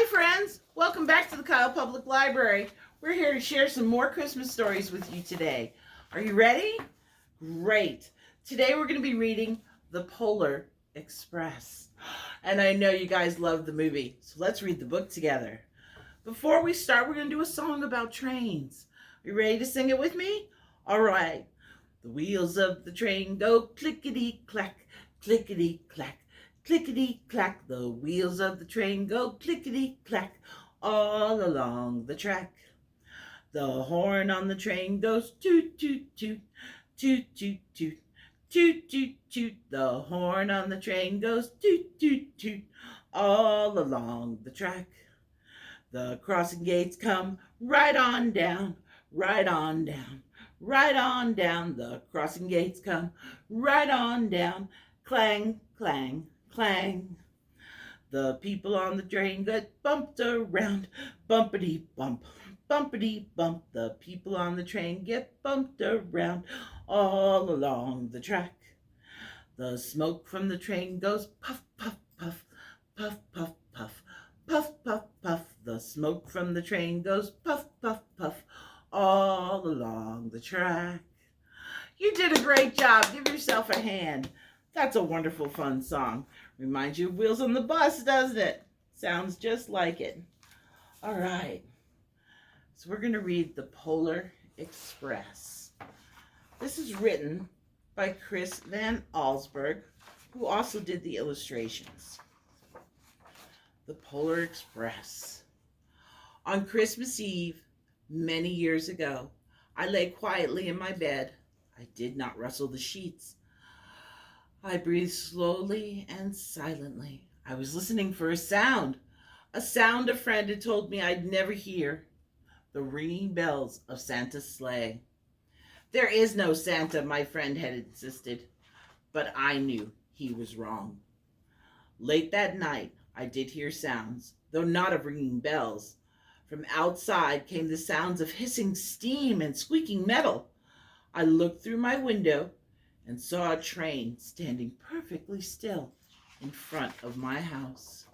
friends, welcome back to the Kyle Public Library. We're here to share some more Christmas stories with you today. Are you ready? Great. Today we're going to be reading The Polar Express. And I know you guys love the movie, so let's read the book together. Before we start, we're going to do a song about trains. Are you ready to sing it with me? All right. The wheels of the train go clickety-clack, clickety-clack. Clickety-clack, the wheels of the train go clickety-clack all along the track. The horn on the train goes toot-toot-toot, toot-toot-toot, toot-toot-toot. The horn on the train goes toot-toot-toot all along the track. The crossing gates come right on down, right on down, right on down. The crossing gates come right on down, clang, clang, clang. The people on the train get bumped around, bumpity bump, bumpity bump. The people on the train get bumped around all along the track. The smoke from the train goes puff, puff, puff, puff, puff, puff, puff, puff, puff. The smoke from the train goes puff, puff, puff all along the track. You did a great job. Give yourself a hand. That's a wonderful, fun song. Reminds you of Wheels on the Bus, doesn't it? Sounds just like it. All right. So we're going to read The Polar Express. This is written by Chris Van Allsburg, who also did the illustrations. The Polar Express. On Christmas Eve, many years ago, I lay quietly in my bed. I did not rustle the sheets. I breathed slowly and silently. I was listening for a sound a friend had told me I'd never hear, the ringing bells of Santa's sleigh. There is no Santa, my friend had insisted, but I knew he was wrong. Late that night, I did hear sounds, though not of ringing bells. From outside came the sounds of hissing steam and squeaking metal. I looked through my window and saw a train standing perfectly still in front of my house.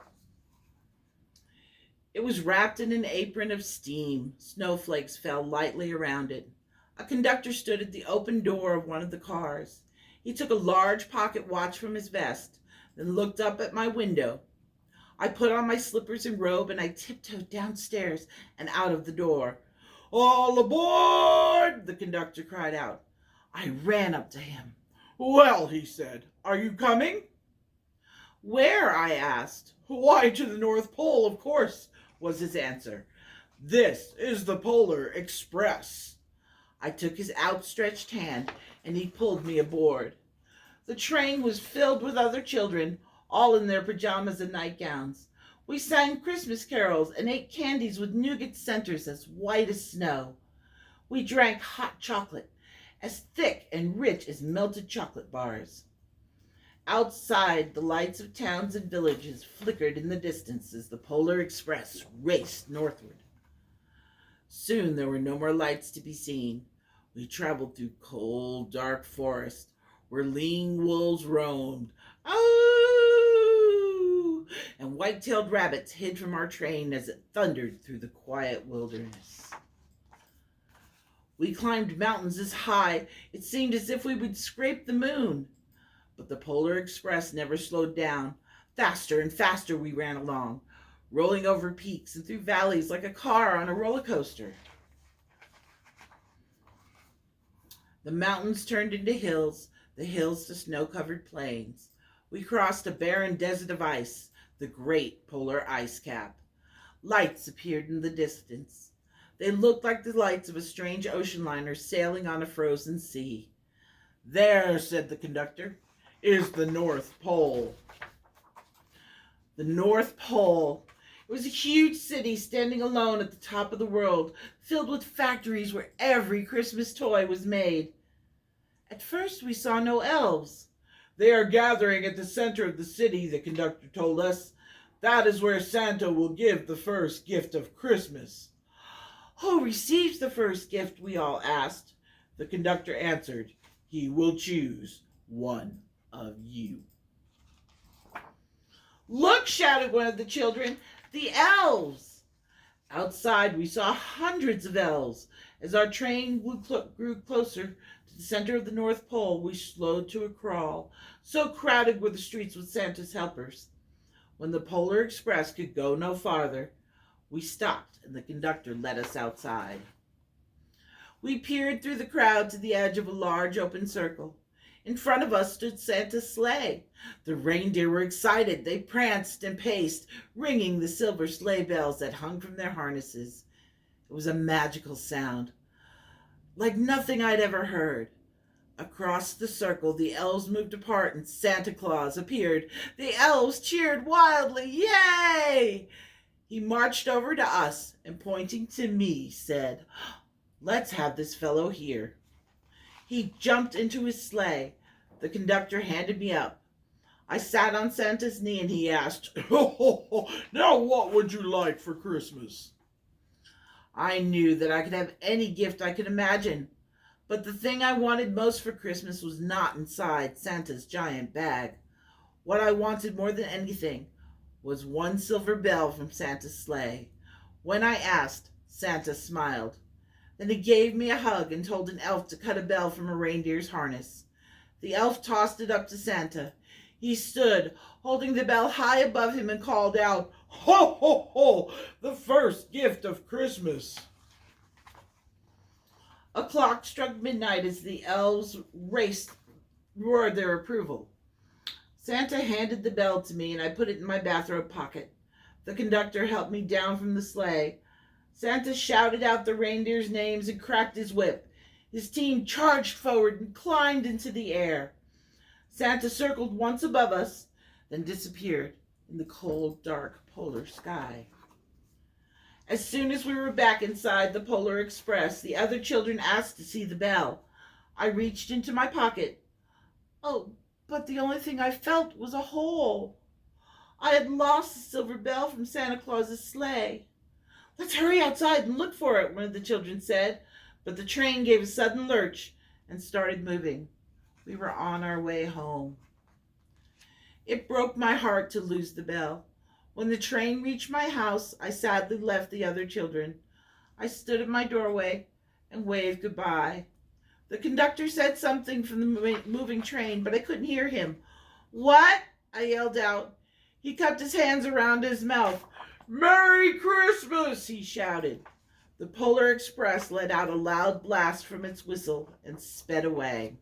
It was wrapped in an apron of steam. Snowflakes fell lightly around it. A conductor stood at the open door of one of the cars. He took a large pocket watch from his vest, then looked up at my window. I put on my slippers and robe, and I tiptoed downstairs and out of the door. "All aboard!" the conductor cried out. I ran up to him. "Well," he said, "are you coming?" "Where?" I asked. "Why, to the North Pole, of course," was his answer. "This is the Polar Express." I took his outstretched hand, and he pulled me aboard. The train was filled with other children, all in their pajamas and nightgowns. We sang Christmas carols and ate candies with nougat centers as white as snow. We drank hot chocolate, as thick and rich as melted chocolate bars. Outside, the lights of towns and villages flickered in the distance as the Polar Express raced northward. Soon there were no more lights to be seen. We traveled through cold, dark forest where lean wolves roamed. "Oh!" And white-tailed rabbits hid from our train as it thundered through the quiet wilderness. We climbed mountains as high it seemed as if we would scrape the moon. But the Polar Express never slowed down. Faster and faster we ran along, rolling over peaks and through valleys like a car on a roller coaster. The mountains turned into hills, the hills to snow-covered plains. We crossed a barren desert of ice, the great polar ice cap. Lights appeared in the distance. They looked like the lights of a strange ocean liner sailing on a frozen sea. "There," said the conductor, "is the North Pole." The North Pole. It was a huge city standing alone at the top of the world, filled with factories where every Christmas toy was made. At first we saw no elves. "They are gathering at the center of the city," the conductor told us. "That is where Santa will give the first gift of Christmas." "Who receives the first gift?" we all asked. The conductor answered, "He will choose one of you." "Look," shouted one of the children, The elves! Outside, we saw hundreds of elves. As our train grew closer to the center of the North Pole, we slowed to a crawl. So crowded were the streets with Santa's helpers. When the Polar Express could go no farther, we stopped and the conductor led us outside. We peered through the crowd to the edge of a large open circle. In front of us stood Santa's sleigh. The reindeer were excited. They pranced and paced, ringing the silver sleigh bells that hung from their harnesses. It was a magical sound, like nothing I'd ever heard. Across the circle, the elves moved apart and Santa Claus appeared. The elves cheered wildly, "Yay!" He marched over to us and, pointing to me, said, "Let's have this fellow here." He jumped into his sleigh. The conductor handed me up. I sat on Santa's knee and he asked, "Now what would you like for Christmas?" I knew that I could have any gift I could imagine, but the thing I wanted most for Christmas was not inside Santa's giant bag. What I wanted more than anything was one silver bell from Santa's sleigh. When I asked, Santa smiled. Then he gave me a hug and told an elf to cut a bell from a reindeer's harness. The elf tossed it up to Santa. He stood, holding the bell high above him, and called out, "Ho, ho, ho, the first gift of Christmas." A clock struck midnight as the elves roared their approval. Santa handed the bell to me and I put it in my bathrobe pocket. The conductor helped me down from the sleigh. Santa shouted out the reindeers' names and cracked his whip. His team charged forward and climbed into the air. Santa circled once above us, then disappeared in the cold, dark polar sky. As soon as we were back inside the Polar Express, the other children asked to see the bell. I reached into my pocket. Oh, but the only thing I felt was a hole. I had lost the silver bell from Santa Claus's sleigh. "Let's hurry outside and look for it," one of the children said, but the train gave a sudden lurch and started moving. We were on our way home. It broke my heart to lose the bell. When the train reached my house, I sadly left the other children. I stood at my doorway and waved goodbye. The conductor said something from the moving train, but I couldn't hear him. "What?" I yelled out. He cupped his hands around his mouth. "Merry Christmas!" he shouted. The Polar Express let out a loud blast from its whistle and sped away.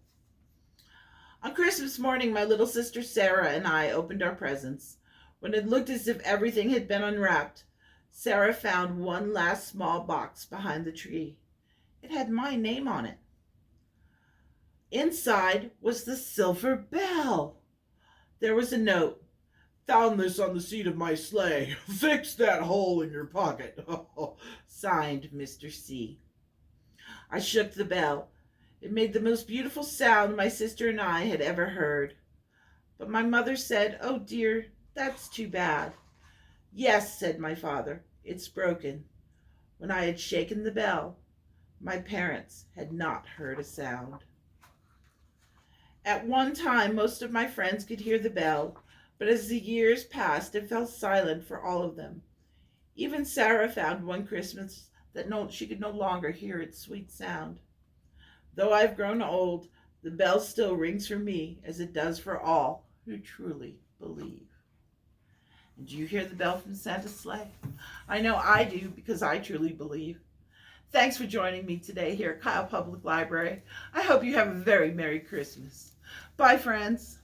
On Christmas morning, my little sister Sarah and I opened our presents. When it looked as if everything had been unwrapped, Sarah found one last small box behind the tree. It had my name on it. Inside was the silver bell. There was a note. "Found this on the seat of my sleigh. Fix that hole in your pocket." Signed, Mr. C. I shook the bell. It made the most beautiful sound my sister and I had ever heard. But my mother said, "Oh dear, that's too bad." "Yes," said my father, "it's broken." When I had shaken the bell, my parents had not heard a sound. At one time, most of my friends could hear the bell, but as the years passed, it fell silent for all of them. Even Sarah found one Christmas that she could no longer hear its sweet sound. Though I've grown old, the bell still rings for me as it does for all who truly believe. And do you hear the bell from Santa's sleigh? I know I do, because I truly believe. Thanks for joining me today here at Kyle Public Library. I hope you have a very Merry Christmas. Bye, friends.